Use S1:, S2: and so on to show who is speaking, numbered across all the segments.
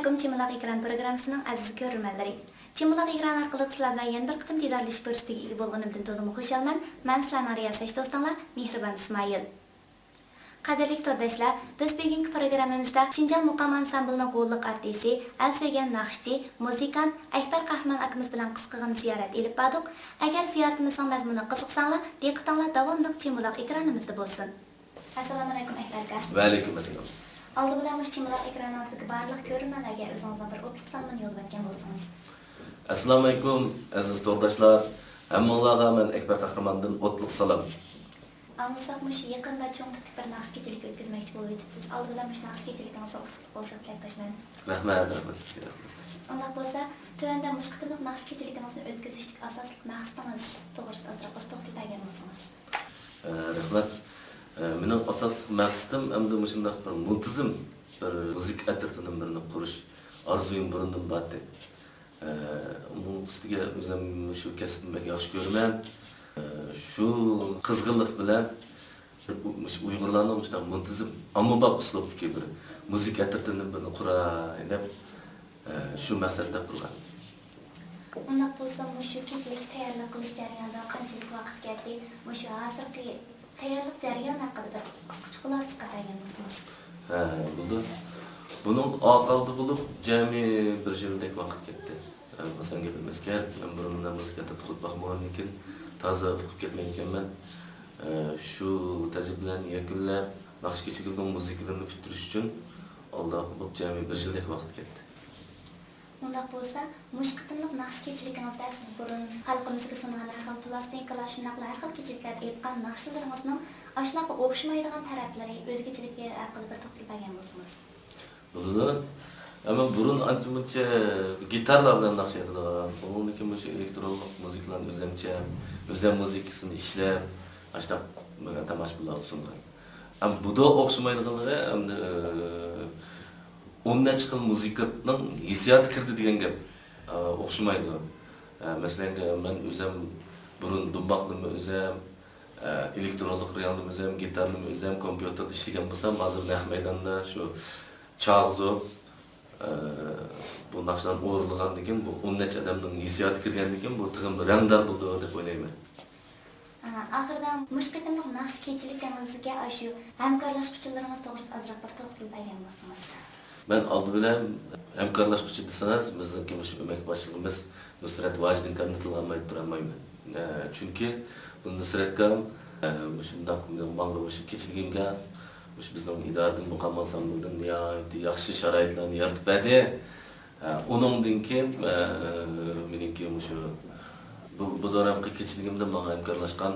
S1: Assalamualaikum Çimulaq ekran programmasının aziz görürmenleri. Çimulaq ekran arqılıq sizlar bilan yana bir qitim didarlashib ko'rishga ega bo'lganimdan to'liq xushalman. Men sizlarning riyosash do'stlar Mehribon Ismoil. Qadrli tordashlar, biz bugungi programmamizda Xinjiang muqam ansamblining qo'lliq artisti, Alsvegan naqshchi, muzikant Akbar Qahramon akamiz bilan qisqagina ziyorat elib bordik. Agar ziyoratimizning mazmuni qiziqsanglar, diqqatinglar davomli Çimulaq ekranimizda bo'lsin. Assalomu alaykum Akbar aka.
S2: Va alaykum assalom.
S1: Aldı bilan Çimulaq ekranidagi barliq ko'rmanlarga o'zingizdan bir o'tlik salmon yo'llatgan bo'lsangiz.
S2: Assalomu alaykum aziz tordashlar. Hammanglarga men Akbar Qahramondan o'tliq salom.
S1: Anlasak yaqinda cho'ng bir naqsh kechilik o'tkazmoqchi bo'lib o'tibsiz. Aldı bilan naqsh kechiligingiz utuqli bo'lsa tilakdashman.
S2: Rahmat sizga.
S1: Unda bo'lsa, tövəndə mushqitlik naqsh kechiligingizni o'tkazishlik asosli maqsadingiz to'g'risida ozroq bir to'xtalgan bo'lsangiz.
S2: Rahmat. Mening asosli maqsadim endi shunday bir muntazam bir muzik atirtining birini qurish orzuyim burundan batdi. Onun ustiga o'zim shu kasbimni yaxshi ko'raman. Shu qizg'inlik bilan Uyg'urlarning shunday muntazam ommabop uslubdagi bir muzik atirtining birini quray deb shu maqsadda qurgan.
S1: Unda bo'lsa, shu kechilik tayyorlik qilish jarayonida qanchalik vaqt ketdi? Shu hozirgi tayyorlik jarayoni haqida bir qisqacha xulosa chiqargan bo'lsangiz.
S2: Bo'ldi. Buning oqildi bo'lib, jami bir yildek vaqt ketdi. Masalan, gapimiz kerak, men burundan muzikada qilib baxmoqman lekin toza o'qib ketmayotganman. Shu tajribalarni yakunlab, naqsh kechilgan muzikalarni bitirish uchun oldiga bo'lib jami bir yildek vaqt ketdi.
S1: Unda bo'lsa, mushqitimliq naqsh kechiliginizda siz burun xalqimizga sungan har xil plastikalar, shunaqlar har xil kechiliklar aytgan naqshlaringizning ashnaqa o'xshamaydigan taraflari o'zgachilikka haqida bir to'xtalgan bo'lsangiz.
S2: Bo'ldi. Ama burun ancha-muncha gitarlar bilan naqsh aytilgan. Bundan keyin shu elektron muzikalarni o'zam muzikasini ishlab, ashta mana tomoshabinlar sungan. Am bu da o'xshamaydiganlari endi 10 xil muzikaning hissiyoti kirdi degan gap o'xshamaydi. Masalan, men o'zim burun dumboqni o'zim, elektronlik realni o'zim, gitarni o'zim, kompyuterda ishlagan bo'lsam, hozir naq maydonda shu chog'zo bu naqshdan o'rilgandan keyin bu 10 odamning hissiyoti kirgandan keyin bu tig'im rangdor bo'ldi deb o'ylayman.
S1: Axirdan mushqitimliq naqsh kechiligingizga shu hamkorlashuvchilaringiz to'g'risida ozroq bir to'xtalgan bo'lsangiz.
S2: Ben aldı bilen hemkarlaşmışı desanız, bizimki şu emek başlığımız Nusret Vacdin kanıtlanmayı duramayım. Çünkü bu Nusret kan, şundan bana bu keçilgimge, bizden idareden bu kamansamlıktan yaxşı şarayetlerini yaratıp edi. Onun dinki, benimki şu bu dönemki keçilgimde bana hemkarlaşkan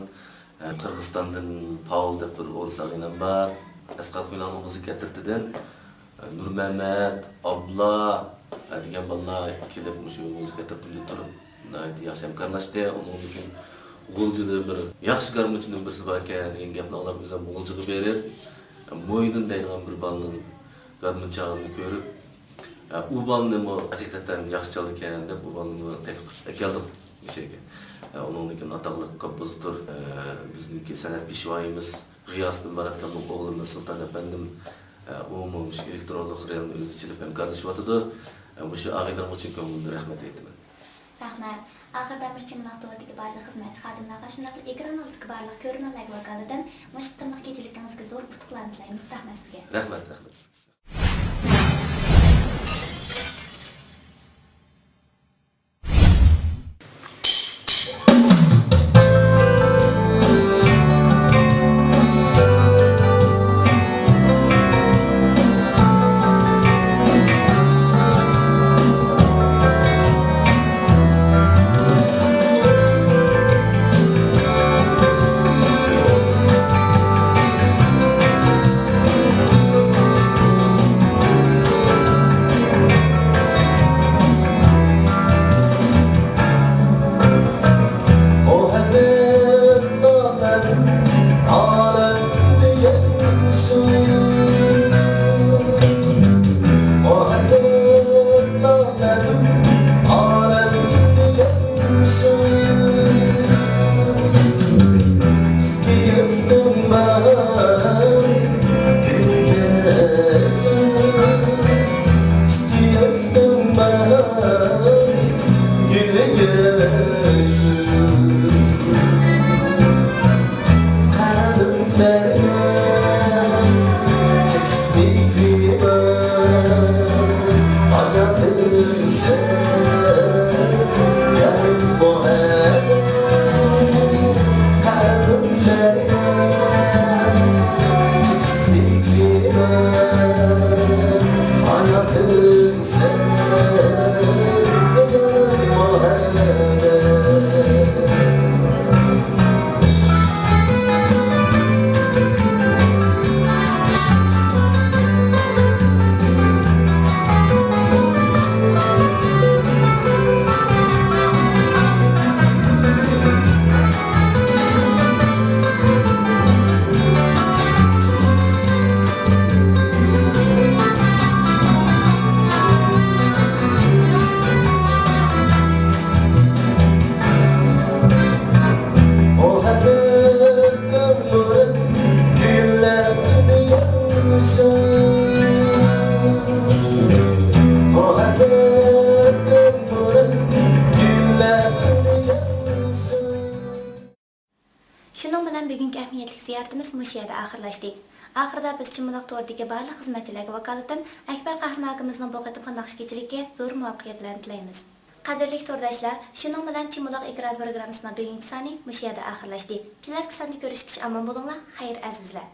S2: Kırgızistan'dan Paul dep bir oğuzağıyla var. Esqat Milan'ı müzik getirtiden. Nurmehmet, Abla degan bolalar kelib shu muzika topilib turib, yaxshi hamkorlashdi. Onun uchun o'g'ilchida bir yaxshi garmonchining birisi bor ekan degan gapni olib o'zim o'g'ilchiga berib, Mo'ydin deydigan bir bolaning garmonchini ko'rib, u bolani haqiqatan yaxshi chaldi ekan deb u bolani taklif qilib ishga. Onun uchun ataqli kompozitor bizniki san'at peshvoyimiz G'iyosdin Barakdan o'g'limiz Sulton afandim umumiy elektronlik realni o'zi ichilib hamkorlashyapti. O'sha ag'aylar uchun ko'nglimdan rahmat aytaman.
S1: Rahmat. Axirda Çimulaq to'g'ridagi barliq xizmatchi xodimlarga shunday ekran oldidagi barliq ko'rmanlarga vakoladan mushqitimliq kechiligingizga zo'r utuqlarni tilaymiz. Rahmat sizga.
S2: Rahmat.
S3: Yes.
S1: әһмиятli ziyoratimiz mush yerda oxirlashdi. Oxirida biz Chimbuloq to'ridagi barliq xizmatchilarga vakolatan Akbar qahramonimizning bu qatim qandoq kechiligiga zo'r muvaffaqiyatlarni tilaymiz. Qadrli to'rdoshlar, shuning bilan Chimbuloq ekran programmasining bugungi soni mush yerda oxirlashdi. Kelarki sonda ko'rishguncha omon bo'linglar, xayr azizlar.